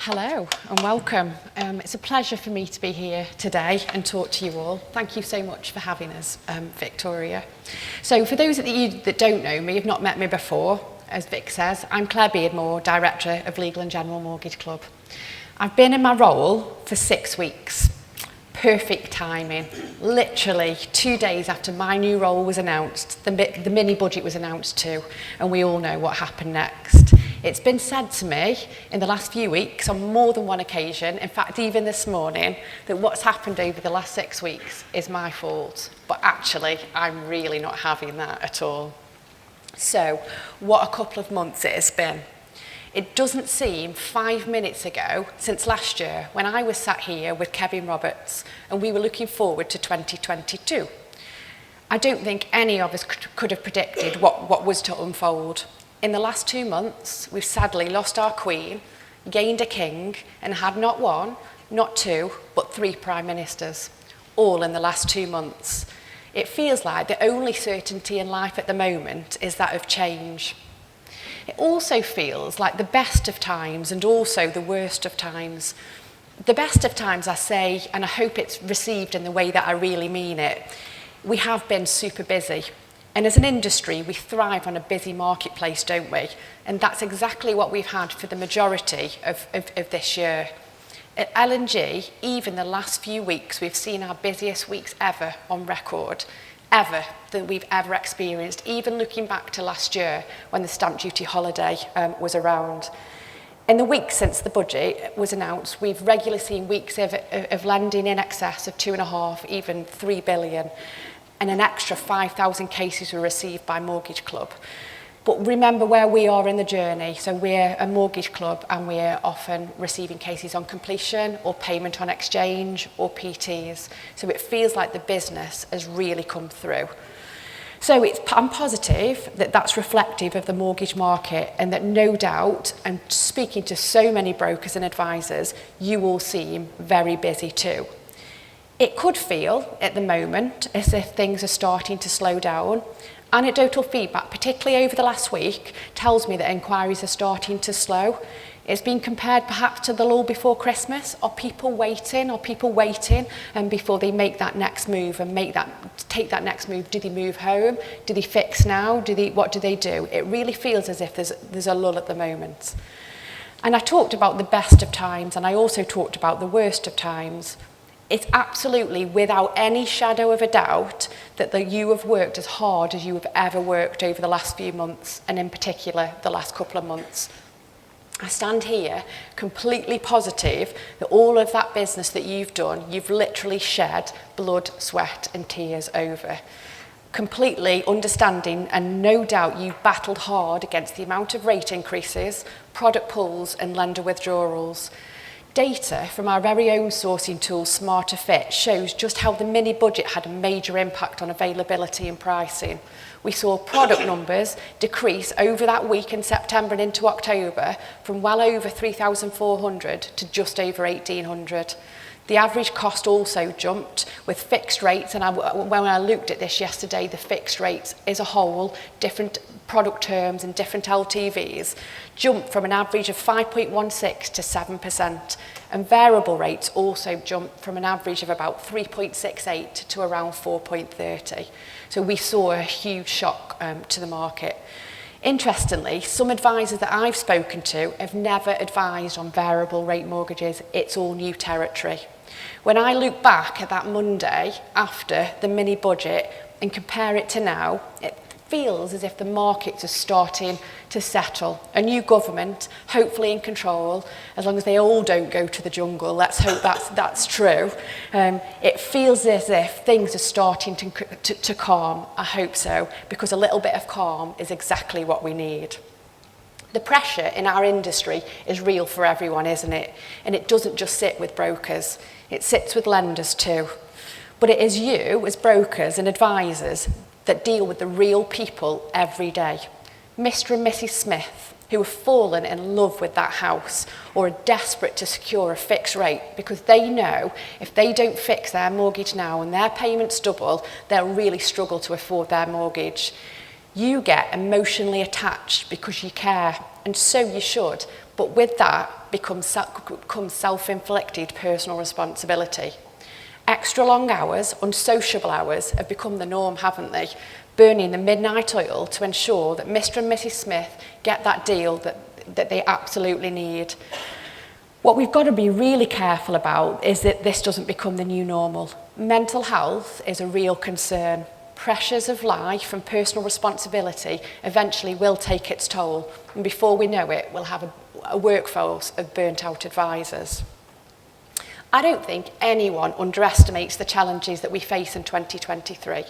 Hello and welcome. It's a pleasure for me to be here today and talk to you all. Thank you so much for having us, Victoria. So for those of you that don't know me, have not met me before, as Vic says, I'm Clare Beardmore, Director of Legal and General Mortgage Club. I've been in my role for 6 weeks. Perfect timing. Literally 2 days after my new role was announced, the mini budget was announced too, and we all know what happened next. It's been said to me in the last few weeks on more than one occasion, in fact even this morning, that what's happened over the last 6 weeks is my fault. But actually, I'm really not having that at all. So, what a couple of months it has been. It doesn't seem 5 minutes ago since last year when I was sat here with Kevin Roberts and we were looking forward to 2022. I don't think any of us could have predicted what was to unfold. In the last 2 months, we've sadly lost our Queen, gained a king, and had not one, not two, but 3 prime ministers, all in the last 2 months. It feels like the only certainty in life at the moment is that of change. It also feels like the best of times and also the worst of times. The best of times, I say, and I hope it's received in the way that I really mean it, we have been super busy. And as an industry, we thrive on a busy marketplace, don't we? And that's exactly what we've had for the majority of this year. At L&G, even the last few weeks, we've seen our busiest weeks ever on record, ever, that we've ever experienced, even looking back to last year when the stamp duty holiday was around. In the weeks since the budget was announced, we've regularly seen weeks of lending in excess of 2.5, even 3 billion. And an extra 5,000 cases were received by Mortgage Club. But remember where we are in the journey. So we're a mortgage club and we're often receiving cases on completion or payment on exchange or PTs. So it feels like the business has really come through. So I'm positive that that's reflective of the mortgage market and that no doubt, and speaking to so many brokers and advisors, you all seem very busy too. It could feel at the moment as if things are starting to slow down. Anecdotal feedback, particularly over the last week, tells me that inquiries are starting to slow. It's been compared perhaps to the lull before Christmas. Are people waiting before they make that next move and take that next move? Do they move home? Do they fix now? What do they do? It really feels as if there's a lull at the moment. And I talked about the best of times and I also talked about the worst of times. It's absolutely without any shadow of a doubt that you have worked as hard as you have ever worked over the last few months, and in particular the last couple of months. I stand here completely positive that all of that business that you've done, you've literally shed blood, sweat and tears over. Completely understanding, and no doubt you've battled hard against the amount of rate increases, product pulls and lender withdrawals. Data from our very own sourcing tool, Smarter Fit, shows just how the mini budget had a major impact on availability and pricing. We saw product numbers decrease over that week in September and into October from well over 3,400 to just over 1,800. The average cost also jumped with fixed rates, and when I looked at this yesterday, the fixed rates as a whole, different product terms and different LTVs, jumped from an average of 5.16 to 7%, and variable rates also jumped from an average of about 3.68 to around 4.30. So we saw a huge shock to the market. Interestingly, some advisors that I've spoken to have never advised on variable rate mortgages. It's all new territory. When I look back at that Monday after the mini budget and compare it to now, it feels as if the markets are starting to settle. A new government, hopefully in control, as long as they all don't go to the jungle, let's hope that's true. It feels as if things are starting to calm. I hope so, because a little bit of calm is exactly what we need. The pressure in our industry is real for everyone, isn't it? And it doesn't just sit with brokers, it sits with lenders too. But it is you, as brokers and advisors, that deal with the real people every day. Mr. and Mrs. Smith, who have fallen in love with that house or are desperate to secure a fixed rate because they know if they don't fix their mortgage now and their payments double, they'll really struggle to afford their mortgage. You get emotionally attached because you care, and so you should. But with that, becomes self-inflicted personal responsibility. Extra long hours, unsociable hours, have become the norm, haven't they? Burning the midnight oil to ensure that Mr. and Mrs. Smith get that deal that they absolutely need. What we've got to be really careful about is that this doesn't become the new normal. Mental health is a real concern. Pressures of life and personal responsibility eventually will take its toll, and before we know it, we'll have a workforce of burnt-out advisors. I don't think anyone underestimates the challenges that we face in 2023.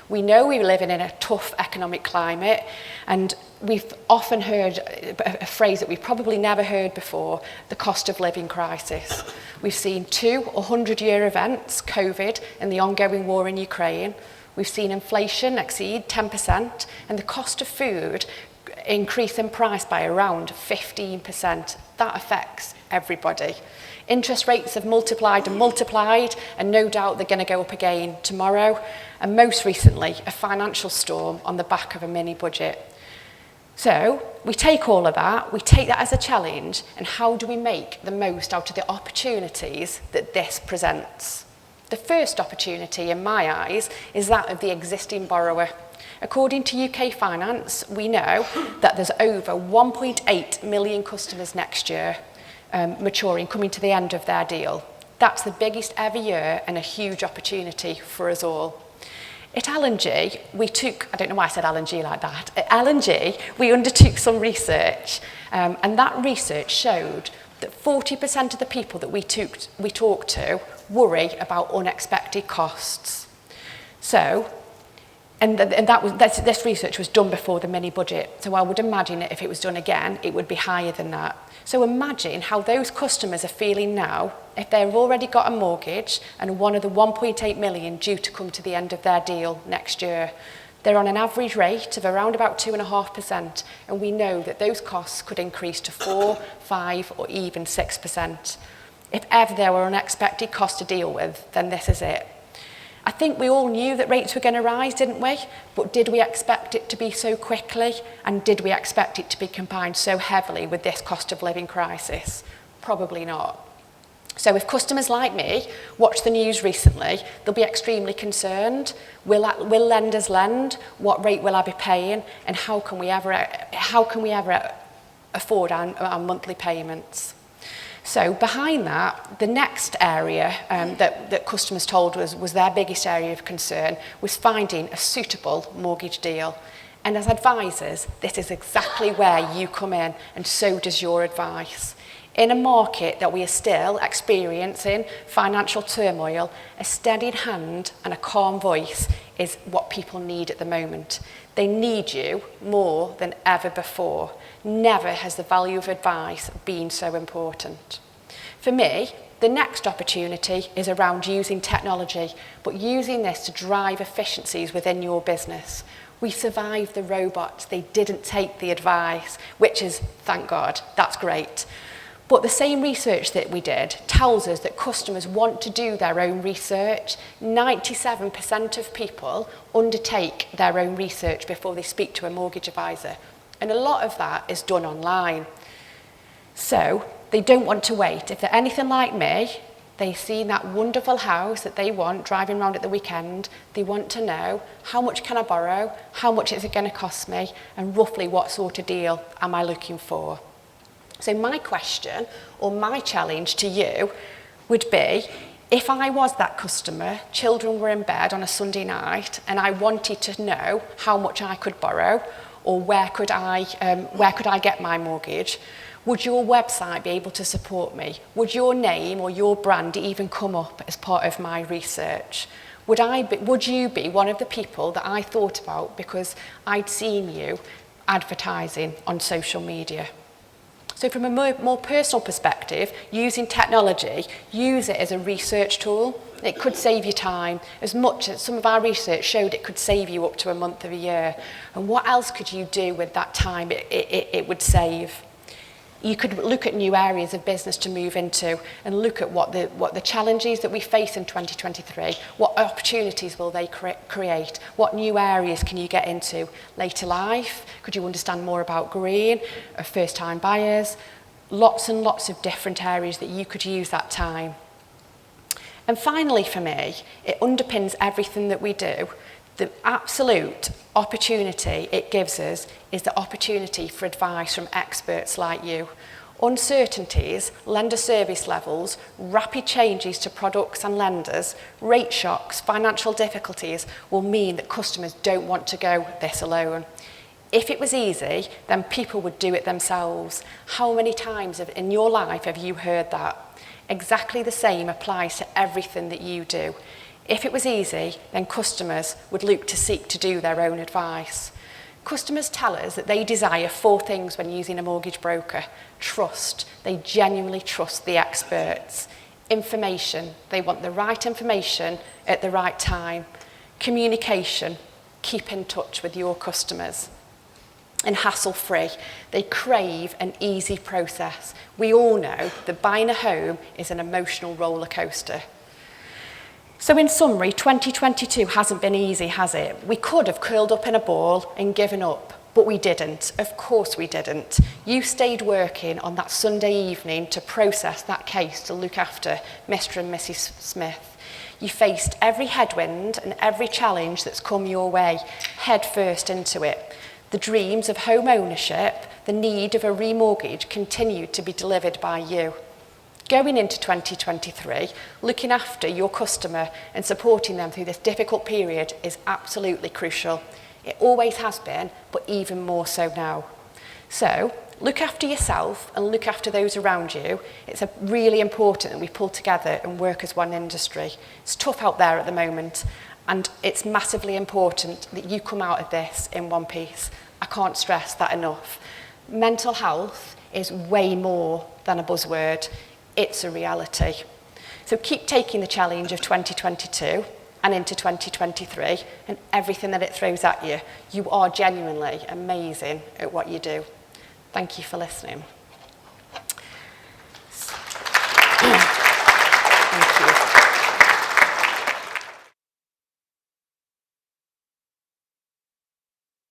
We know we're living in a tough economic climate, and we've often heard a phrase that we've probably never heard before, the cost of living crisis. We've seen 2 100-year events, COVID and the ongoing war in Ukraine. We've seen inflation exceed 10% and the cost of food increase in price by around 15%. That affects everybody. Interest rates have multiplied, and no doubt they're going to go up again tomorrow. And most recently, a financial storm on the back of a mini budget. So we take all of that, we take that as a challenge, and how do we make the most out of the opportunities that this presents? The first opportunity, in my eyes, is that of the existing borrower. According to UK Finance, we know that there's over 1.8 million customers next year maturing, coming to the end of their deal. That's the biggest ever year and a huge opportunity for us all. At L&G, we took, I don't know why I said L&G like that, at L&G we undertook some research and that research showed that 40% of the people that we talked to worry about unexpected costs. So, this research was done before the mini budget, so I would imagine that if it was done again, it would be higher than that. So imagine how those customers are feeling now if they've already got a mortgage and one of the 1.8 million due to come to the end of their deal next year. They're on an average rate of around about 2.5%, and we know that those costs could increase to 4, 5, or even 6%. If ever there were unexpected costs to deal with, then this is it. I think we all knew that rates were going to rise, didn't we? But did we expect it to be so quickly? And did we expect it to be combined so heavily with this cost of living crisis? Probably not. So if customers like me watch the news recently, they'll be extremely concerned. Will lenders lend? What rate will I be paying? And how can we ever afford our monthly payments? So behind that, the next area that customers told us was their biggest area of concern was finding a suitable mortgage deal. And as advisors, this is exactly where you come in, and so does your advice. In a market that we are still experiencing financial turmoil, a steady hand and a calm voice is what people need at the moment. They need you more than ever before. Never has the value of advice been so important. For me, the next opportunity is around using technology, but using this to drive efficiencies within your business. We survived the robots. They didn't take the advice, which is, thank God, that's great. But the same research that we did tells us that customers want to do their own research. 97% of people undertake their own research before they speak to a mortgage advisor. And a lot of that is done online. So they don't want to wait. If they're anything like me, they've seen that wonderful house that they want, driving around at the weekend. They want to know, how much can I borrow? How much is it going to cost me? And roughly what sort of deal am I looking for? So my question or my challenge to you would be, if I was that customer, children were in bed on a Sunday night, and I wanted to know how much I could borrow, or where could I get my mortgage, would your website be able to support me? Would your name or your brand even come up as part of my research? Would you be one of the people that I thought about because I'd seen you advertising on social media? So from a more personal perspective, using technology, use it as a research tool. It could save you time. As much as some of our research showed, it could save you up to a month of a year. And what else could you do with that time it would save? You could look at new areas of business to move into and look at what the challenges that we face in 2023, what opportunities will they create, what new areas can you get into later life, could you understand more about green, first-time buyers, lots and lots of different areas that you could use that time. And finally, for me, it underpins everything that we do. The absolute opportunity it gives us is the opportunity for advice from experts like you. Uncertainties, lender service levels, rapid changes to products and lenders, rate shocks, financial difficulties will mean that customers don't want to go this alone. If it was easy, then people would do it themselves. How many times in your life have you heard that? Exactly the same applies to everything that you do. If it was easy, then customers would look to seek to do their own advice. Customers tell us that they desire 4 things when using a mortgage broker. Trust. They genuinely trust the experts. Information. They want the right information at the right time. Communication. Keep in touch with your customers. And hassle-free. They crave an easy process. We all know that buying a home is an emotional roller coaster. So in summary, 2022 hasn't been easy, has it? We could have curled up in a ball and given up, but we didn't. Of course we didn't. You stayed working on that Sunday evening to process that case to look after Mr. and Mrs. Smith. You faced every headwind and every challenge that's come your way, head first into it. The dreams of home ownership, the need of a remortgage continued to be delivered by you. Going into 2023, looking after your customer and supporting them through this difficult period is absolutely crucial. It always has been, but even more so now. So, look after yourself and look after those around you. It's really important that we pull together and work as one industry. It's tough out there at the moment, and it's massively important that you come out of this in one piece. I can't stress that enough. Mental health is way more than a buzzword. It's a reality. So keep taking the challenge of 2022 and into 2023 and everything that it throws at you. You are genuinely amazing at what you do. Thank you for listening.